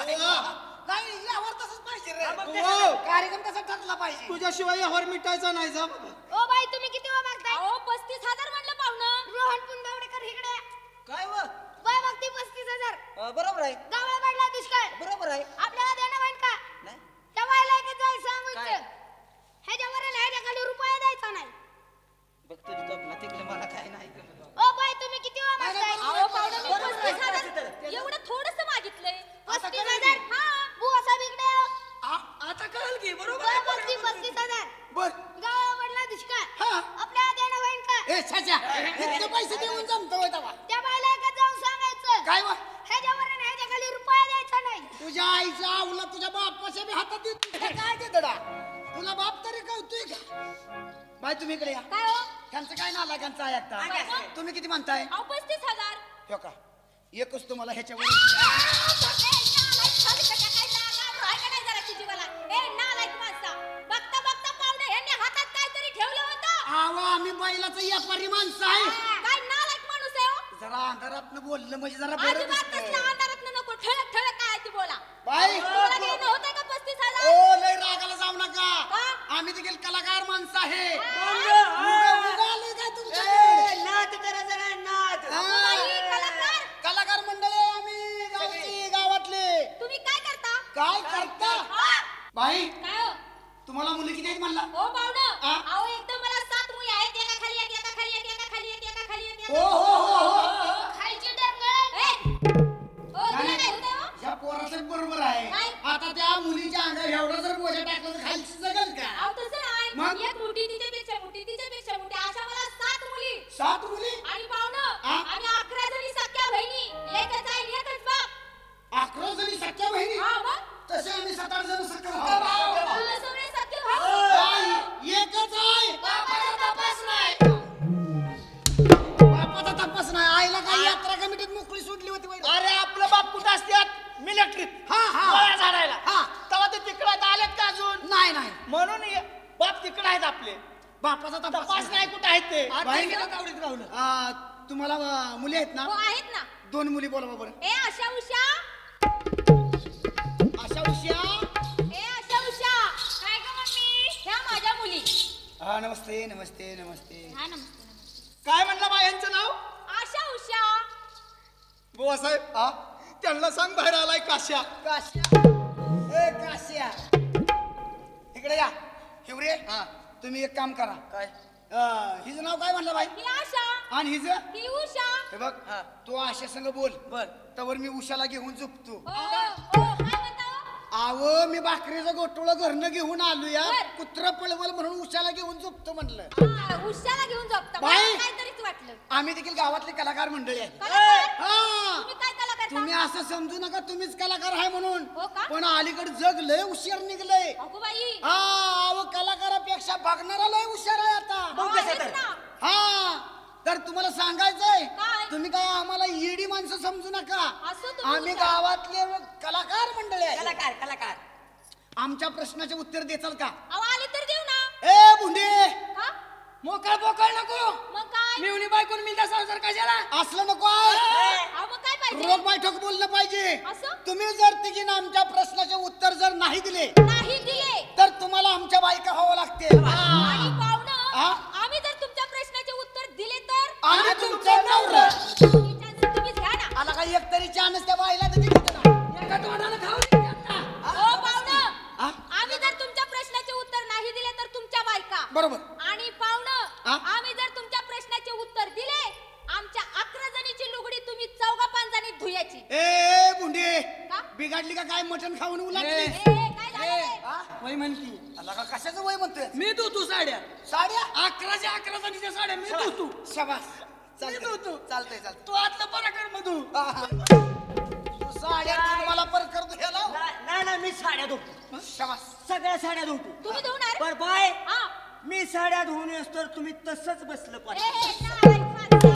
नाही यावर तसंच पाहिजे रे कार्यक्रम तसा ठरला पाहिजे तुझ्याशिवाय यावर मिटायचा नाही जा बाबा ओ बाई तुम्ही किती मागताय ओ 35,000 म्हणलं पाहुणं रोहन पुंडवडेकर इकडे काय व बाय मागती 35,000 बरोबर आहे गावला पडला दुष्काळ बरोबर आहे आपल्याला देणं होईल का नाही त्या बायला की जाय सांगायचं ह्याच्यावर ह्याच्या खाली रुपया द्यायचा नाही बघतो तिथं आपला तिकडे मला काय नाही ओ बाई तुम्ही किती मागताय अहो पाहुणं मी 35,000 एवढं थोडंसं मागितलंय 35,000 हा बुवा साहेब इकडे आता कळलं की बरोबर बाय मागती 35,000 बर गावला पडला दुष्काळ हा आपल्याला देणं होईल का ए छाच्या इतके पैसे देऊन जमतो होय तेव्हा त्या बायला का जाऊन सांगायचं काय व ह्याच्यावर ह्याच्या खाली रुपया द्यायचा नाही तुझ्या आईच्या आवला तुझ्या बापाच्या बी हातात देत काय देतडा तुला बाप तरी कळतोय का बाय तुम्ही इकडे या काय हो त्यांचं काय नाला त्यांचा आहे आता तुम्ही किती म्हणताय अहो 35,000 हो का एकच तुम्हाला ह्याच्यावर आवा आम्ही बैलाचं व्यापारी माणसं आहे जरा अंधारात बोललं म्हणजे जरा बरं दिसतंय. बाई ओ लय रागाला जाऊ नका आम्ही देखील कलाकार माणसं आहे उगाली काय तुमच्याकडे नाद करा जरा नाद कलाकार मंडळी आम्ही गावची गावातले तुम्ही काय करता काय करता बाई काय हो तुम्हाला मुली किती आहेत म्हणला ओ पाहुणं अहो एकदम मला 7 मुली आहेत एका खाली एक एका खाली एक एका खाली एक एका खाली एक हो हो हो खायची डरगळ ओ तुला काय होतं हो या पोराचं बरोबर आहे काय? आता त्या मुलीच्या अंगावर एवढा जर बोजा टाकला तर खालची जगल का अहो तसं मग? नाही एक मोठी तिच्यापेक्षा मोठी तिच्यापेक्षा मोठी अशा मला 7 मुली 7 मुली आणि पाहुणं आणि 11 जणी सख्या बहिणी एकच आहे एकच बाप 11 जणी सख्या बहिणी हा मग तसे आम्ही 7-8 जण सख्या आम्ही सगळे सख्खे भाऊ एकच आहे बापाचा तपास नाही बापाचा तपास नाही आईला काय यात्रा कमिटीत मोकळी सोडली होती बाई अरे आपलं बाप कुठं असतात मिलिटरीत हा हा गोळ्या झाडायला हा तेव्हा ते तिकडे आलेत का अजून नाही नाही म्हणून बाप तिकडे आहेत आपले बापाचा तपास नाही कुठं आहेत ते बाई, तुम्हाला मुली आहेत ना हो आहेत ना 2 मुली बोला बरं ए आशा उषा आशा उषा काय ग मम्मी ह्या माझ्या मुली हा नमस्ते नमस्ते नमस्ते हा नमस्ते काय म्हणलं बा यांचं नाव आशा उषा बुवा साहेब त्यांना सांग बाहेर आलाय काश्या काश्या ए काश्या इकडे या हिवरे हा तुम्ही एक काम करा काय हिचं नाव काय म्हणलं बाई ही आशा आणि हिचं ही उषा हे बघ हा. तू आशा संग बोल बर तवर मी उषाला घेऊन झोपतो काय म्हणता आव मी भाकरीचं गोटोळं घरनं घेऊन आलो या बर. कुत्र पळवल म्हणून उषाला घेऊन झोपतो म्हटलं उषाला घेऊन झोपता बाई. मला काहीतरीच वाटलं आम्ही देखील गावातले कलाकार मंडळी आहे कलाकार? हा. तुम्ही काय कला करता तुम्ही असं समजू नका तुम्हीच कलाकार आहे म्हणून हो का? पण अलीकडे जग लय हुशार निघलंय अगो बाई हा अहो कलाकारापेक्षा बघणारा लय हुशार आहे आता आहेत ना. हा तर तुम्हाला सांगायचंय काय? तुम्ही काय आम्हाला येडी माणसं समजू नका असं तुम्ही आम्ही हुशार. गावातले कलाकार मंडळी आहे कलाकार आमच्या प्रश्नाचे उत्तर देचाल का अहो आले तर देऊ ना ए भुंडे का मोकळ बोकळ नको मग काय मिळून बायकून मिळता संसार कशाला असलं नको आहे. अहो मग काय पाहिजे रोग बैठक बोललं पाहिजे असं? तुम्ही जर तिघीनं आमच्या प्रश्नाचे उत्तर जर नाही दिले नाही दिले तर तुम्हाला आमच्या बायका व्हावं लागते आणि हा? पाहुणं आम्ही जर तुमच्या प्रश्नाचे उत्तर दिले तर आणि तुमचं नवरं तुम्ही घ्या ना आला काही एक तरी चान्स त्या बाईला तर दिली होती ना. एका तोंडाला खाऊ दे आता. हो पाहुणं हा? आम्ही जर तुमच्या प्रश्नाचे उत्तर नाही दिले तर तुमच्या बायका बरोबर आणि पाहुणं हा? आम्ही जर तुमच्या प्रश्नाचे उत्तर दिले आमच्या 11 जणीची लुगडी तुम्ही 4-5 जणी धुयाची ए भुंडे का? बिघडली का काय मटण खाऊन उलाटली ए, काय झालं रे? वय म्हणती आला का कशाचं वय म्हणतोय मी तू साड्या साड्या 11 जणीच्या साड्या मी तू शाबास मी तू चालतंय चालतंय तू आतलं पराकर मधू तू साड्या देऊन मला परत करतो ह्याला नाही मी साड्या धुतो शाबास सगळ्या साड्या धुतो तुम्ही धुणार बर बाय हा मी साड्या धुवून येस तर तुम्ही तसंच बसलं ए, पाहिजे ए,